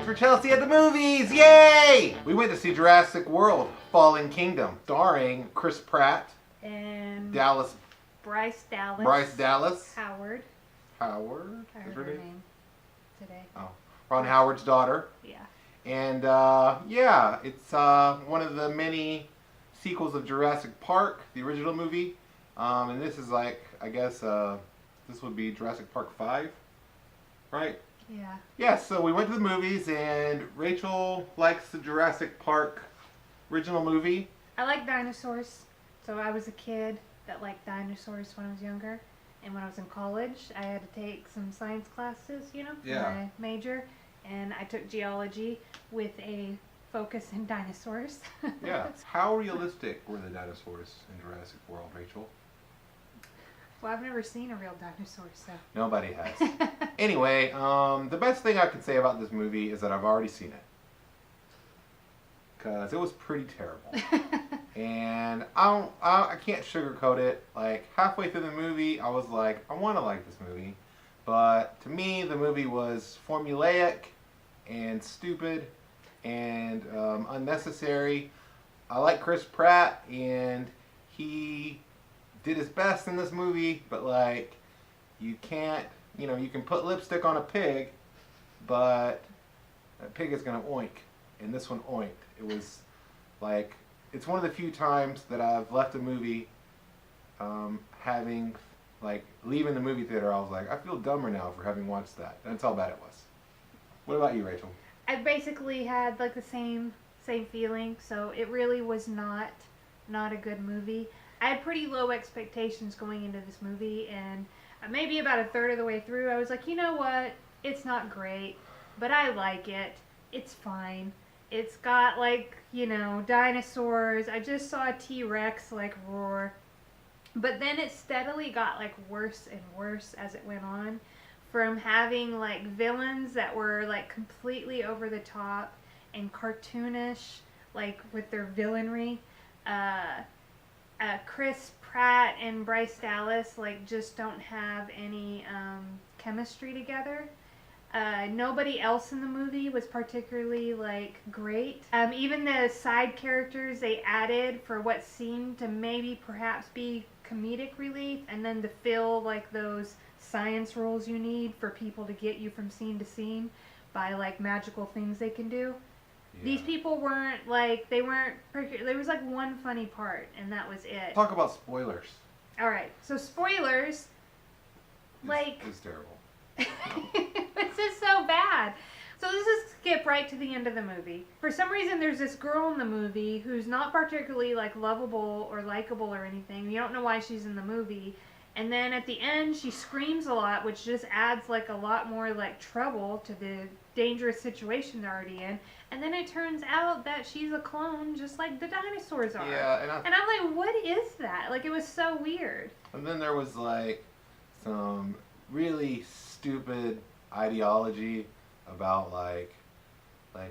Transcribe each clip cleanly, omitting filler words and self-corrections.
for Chelsea at the movies! Yay! We went to see Jurassic World: Fallen Kingdom, starring Chris Pratt and Bryce Dallas Howard. I heard her name today. Oh, Ron Howard's daughter. Yeah. And yeah, it's one of the many sequels of Jurassic Park, the original movie. And this is like, I guess, this would be Jurassic Park 5, right? Yeah. Yeah, so we went to the movies, and Rachel likes the Jurassic Park original movie. I like dinosaurs. So I was a kid that liked dinosaurs when I was younger. And when I was in college, I had to take some science classes, for my major. And I took geology with a focus in dinosaurs. Yeah. How realistic were the dinosaurs in Jurassic World, Rachel? Well, I've never seen a real dinosaur, so. Nobody has. Anyway, the best thing I could say about this movie is that I've already seen it. Because it was pretty terrible. And I can't sugarcoat it. Like, halfway through the movie, I was like, I want to like this movie. But to me, the movie was formulaic and stupid and unnecessary. I like Chris Pratt, and he did his best in this movie, but like, you can't, you can put lipstick on a pig, but that pig is gonna oink, and this one oinked. It was like, it's one of the few times that I've left a movie having, like, leaving the movie theater, I was like, I feel dumber now for having watched that. That's how bad it was. What about you, Rachel? I basically had like the same feeling, so it really was not a good movie. I had pretty low expectations going into this movie, and maybe about a third of the way through, I was like, you know what? It's not great, but I like it. It's fine. It's got, like, dinosaurs. I just saw a T-Rex, like, roar. But then it steadily got, like, worse and worse as it went on. From having, like, villains that were, like, completely over the top and cartoonish, like, with their villainry. Chris Pratt and Bryce Dallas, like, just don't have any chemistry together. Nobody else in the movie was particularly, like, great. Even the side characters they added for what seemed to maybe perhaps be comedic relief, and then to fill, like, those science roles you need for people to get you from scene to scene by, like, magical things they can do. Yeah. These people weren't, like, there was, like, one funny part, and that was it. Talk about spoilers. Alright, so spoilers, It's terrible. It's just so bad. So let's just skip right to the end of the movie. For some reason, there's this girl in the movie who's not particularly, like, lovable or likable or anything. You don't know why she's in the movie. And then at the end, she screams a lot, which just adds, like, a lot more, like, trouble to the dangerous situation they're already in. And then it turns out that she's a clone, just like the dinosaurs are. Yeah, and I'm like, what is that? Like, it was so weird. And then there was, like, some really stupid ideology about, like,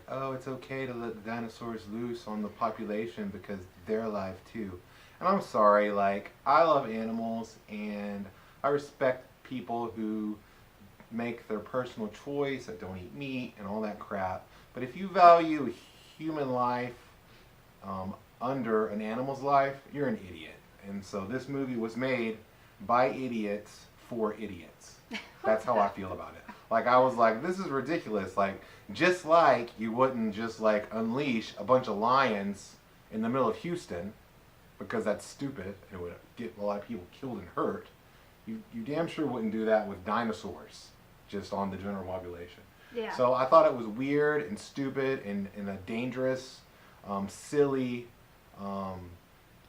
oh, it's okay to let the dinosaurs loose on the population because they're alive too. And I'm sorry, like, I love animals, and I respect people who make their personal choice, that don't eat meat and all that crap. But if you value human life under an animal's life, you're an idiot. And so this movie was made by idiots for idiots. That's how I feel about it. Like, I was like, this is ridiculous. Like, just like you wouldn't just, like, unleash a bunch of lions in the middle of Houston, because that's stupid and it would get a lot of people killed and hurt. You damn sure wouldn't do that with dinosaurs, just on the general population. Yeah. So I thought it was weird and stupid and a dangerous, silly,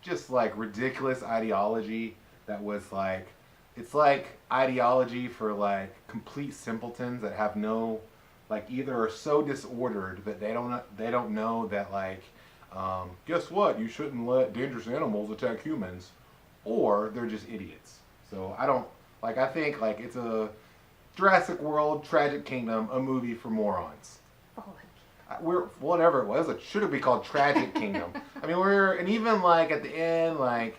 just, like, ridiculous ideology that was, like, it's like ideology for, like, complete simpletons that have no, like, either are so disordered that they don't know that, like, guess what? You shouldn't let dangerous animals attack humans, or they're just idiots. So I think, like, it's a Jurassic World, Tragic Kingdom, a movie for morons. Whatever it was, it should have been called Tragic Kingdom. I mean, and even, like, at the end, like,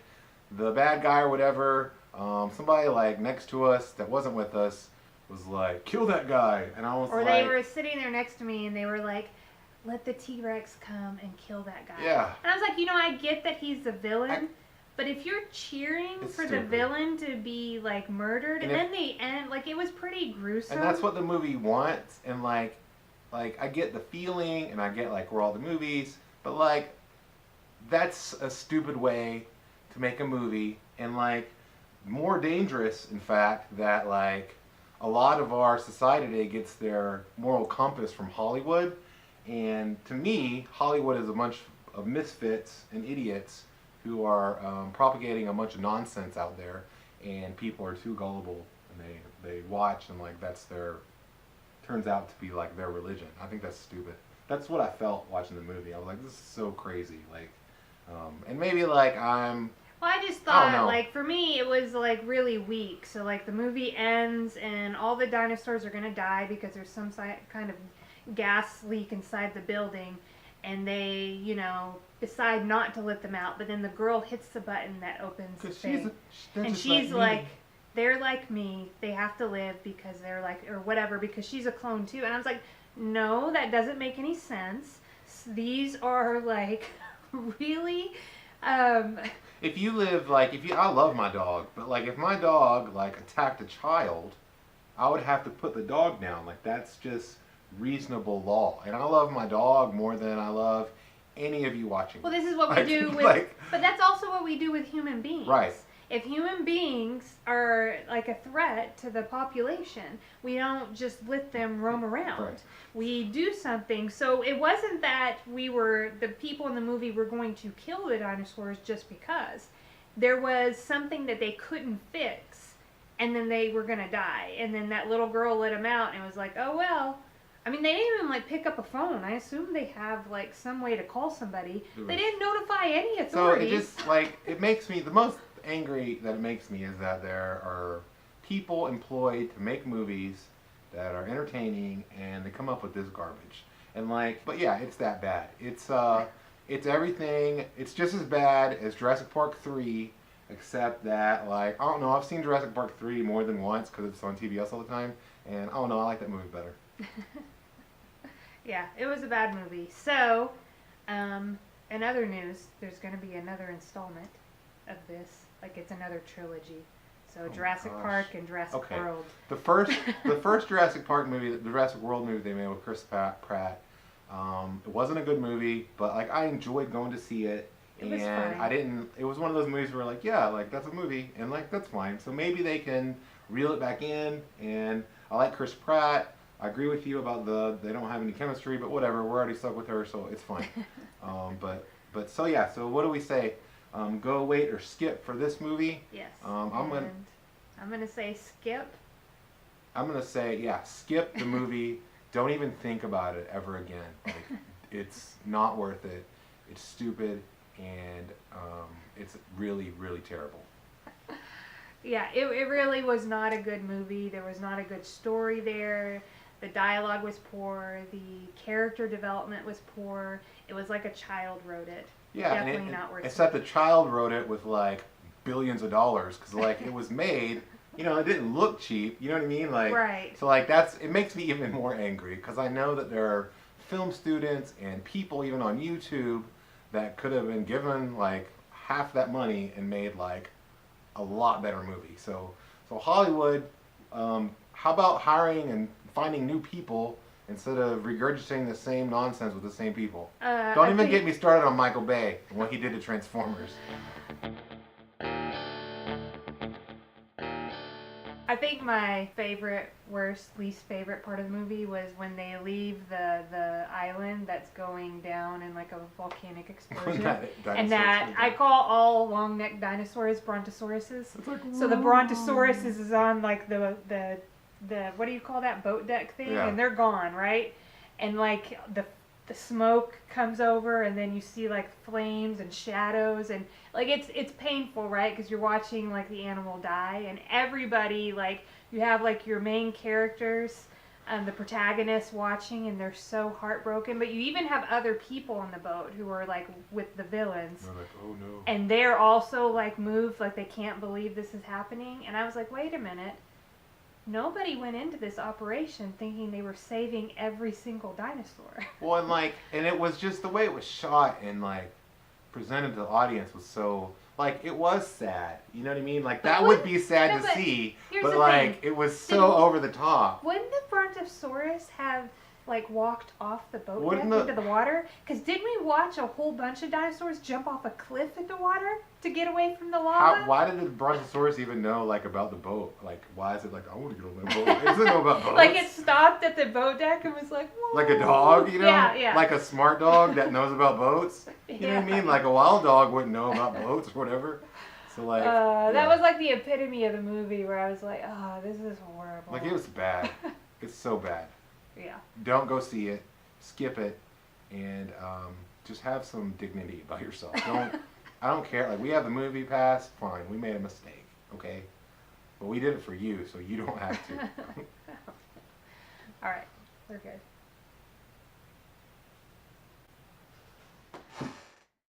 the bad guy or whatever, somebody, like, next to us that wasn't with us was like, kill that guy, and I was Or like, they were sitting there next to me and they were like, let the T-Rex come and kill that guy. yeah. And I was like, I get that he's the villain, but if you're cheering for the villain to be like murdered, and then they end, like, it was pretty gruesome. And that's what the movie wants, and like I get the feeling, and I get like we're all the movies, but like that's a stupid way to make a movie, and like more dangerous, in fact, that like a lot of our society today gets their moral compass from Hollywood, and to me, Hollywood is a bunch of misfits and idiots who are propagating a bunch of nonsense out there, and people are too gullible, and they watch, and like that's their, turns out to be like their religion. I think that's stupid. That's what I felt watching the movie. I was like, this is so crazy. Like, and maybe like Well, I just thought, like, for me, it was like really weak. So like the movie ends and all the dinosaurs are gonna die because there's some kind of gas leak inside the building, and they, decide not to let them out. But then the girl hits the button that opens the thing, and she's like, they're like me. They have to live because they're like, or whatever, because she's a clone too. And I was like, no, that doesn't make any sense. These are like really. If you live like, I love my dog, but like if my dog like attacked a child, I would have to put the dog down. Like that's just reasonable law. And I love my dog more than I love any of you watching. Well, this is what we do with, but that's also what we do with human beings. Right. If human beings are like a threat to the population, we don't just let them roam around. Right. We do something. So it wasn't that the people in the movie were going to kill the dinosaurs just because. There was something that they couldn't fix, and then they were going to die. And then that little girl let them out and was like, oh, well. I mean, they didn't even like pick up a phone. I assume they have like some way to call somebody. They didn't notify any authorities. So it just like, it makes me, the most angry that it makes me is that there are people employed to make movies that are entertaining, and they come up with this garbage. And like, but yeah, it's that bad. It's everything. It's just as bad as Jurassic Park 3, except that like, I don't know, I've seen Jurassic Park 3 more than once because it's on TBS all the time, and I don't know, I like that movie better. Yeah, it was a bad movie. So, in other news, there's going to be another installment of this. Like, it's another trilogy. So, Jurassic Park and Jurassic World. The first Jurassic Park movie, the Jurassic World movie they made with Chris Pratt, it wasn't a good movie, but like I enjoyed going to see it. It was fine. It was one of those movies where like, yeah, like that's a movie, and like that's fine. So maybe they can reel it back in, and I like Chris Pratt. I agree with you about they don't have any chemistry, but whatever, we're already stuck with her, so it's fine. But so yeah, so what do we say? Go, wait, or skip for this movie? Yes. I'm gonna say skip. I'm gonna say skip the movie. Don't even think about it ever again. Like, it's not worth it. It's stupid, and it's really, really terrible. Yeah, it really was not a good movie. There was not a good story there. The dialogue was poor. The character development was poor. It was like a child wrote it. Yeah, definitely not worth it. Except the child wrote it with like billions of dollars, because like it was made, it didn't look cheap. You know what I mean? Like, right. So like it makes me even more angry, because I know that there are film students and people even on YouTube that could have been given like half that money and made like a lot better movie. So Hollywood, how about hiring and finding new people instead of regurgitating the same nonsense with the same people? Don't even get me started on Michael Bay and what he did to Transformers. I think my least favorite part of the movie was when they leave the island that's going down in like a volcanic explosion. And that I call all long-necked dinosaurs brontosauruses. Like, so the brontosaurus is on like the what do you call that, boat deck thing? Yeah. And they're gone, right? And like the smoke comes over, and then you see like flames and shadows, and like it's painful, right? Because you're watching like the animal die, and everybody, like, you have like your main characters, the protagonists watching, and they're so heartbroken. But you even have other people on the boat who are like with the villains. They're like, oh no. And they're also like moved, like they can't believe this is happening. And I was like, wait a minute. nobody went into this operation thinking they were saving every single dinosaur. Well, and it was just the way it was shot and like presented to the audience was so like it was sad. You know what I mean? Like that would be sad to see, but like it was so over the top. Wouldn't the Brontosaurus have like walked off the boat deck Wouldn't into the water? Because didn't we watch a whole bunch of dinosaurs jump off a cliff into water to get away from the lava? Why did the Brontosaurus even know like about the boat? Like why is it like I want to get on that boat? It doesn't know about boats. Like it stopped at the boat deck and was like, whoa. Like a dog, you know? Yeah. Like a smart dog that knows about boats. You know what I mean? Like a wild dog wouldn't know about boats or whatever. So like that was like the epitome of the movie where I was like, oh, this is horrible. like it was bad. It's so bad. Yeah. Don't go see it. Skip it, and just have some dignity about yourself. I don't care. Like we have the movie pass, fine. We made a mistake, okay, but we did it for you, so you don't have to. All right, we're good.